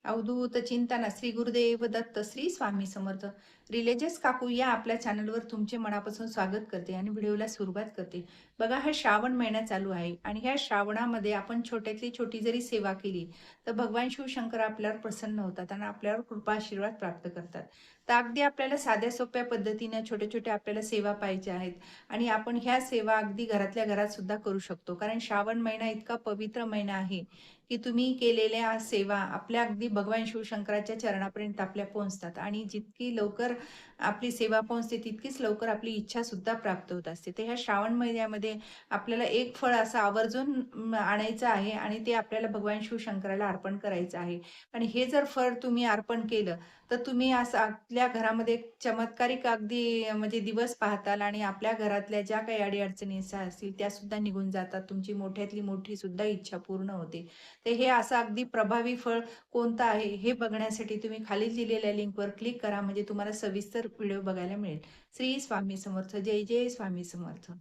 अवधूत चिंतन श्री गुरुदेव दत्त श्री स्वामी समर्थ. रिलेजियस काकू या आपल्या चॅनलवर तुमचे मनापासून स्वागत करते आणि व्हिडिओला सुरुवात करते. बघा, हा श्रावण महिना चालू आहे आणि ह्या श्रावणामध्ये आपण छोट्यातली छोटी जरी सेवा केली तर भगवान शिवशंकर आपल्यावर प्रसन्न होतात आणि आपल्यावर कृपा आशीर्वाद प्राप्त करतात. तर अगदी आपल्याला साध्या सोप्या पद्धतीने छोट्या छोट्या आपल्याला सेवा पाहिजे आहेत आणि आपण ह्या सेवा अगदी घरातल्या घरात सुद्धा करू शकतो. कारण श्रावण महिना इतका पवित्र महिना आहे की तुम्ही केलेल्या सेवा आपल्या अगदी भगवान शिवशंकराच्या चरणापर्यंत आपल्या पोहोचतात आणि जितकी लवकर आपली सेवा पोहोचते तितकीच लवकर आपली इच्छा सुद्धा प्राप्त होत असते. तर ह्या श्रावण महिन्यामध्ये आपल्याला एक फळ असं आवर्जून आणायचं आहे आणि ते आपल्याला भगवान शिवशंकराला अर्पण करायचं आहे. आणि हे जर फळ तुम्ही अर्पण केलं तर तुम्ही असं आपल्या घरामध्ये एक चमत्कारिक अगदी म्हणजे दिवस पाहताल आणि आपल्या घरातल्या ज्या काही अडी-अडचणी असतील त्या सुद्धा निघून जातात. तुमची मोठ्यातली मोठी सुद्धा इच्छा पूर्ण होते. तर हे असं अगदी प्रभावी फळ कोणतं आहे हे बघण्यासाठी तुम्ही खाली दिलेल्या लिंकवर क्लिक करा, म्हणजे तुम्हाला सविस्तर व्हिडिओ बघायला मिळेल. श्री स्वामी समर्थ. जय जय स्वामी समर्थ.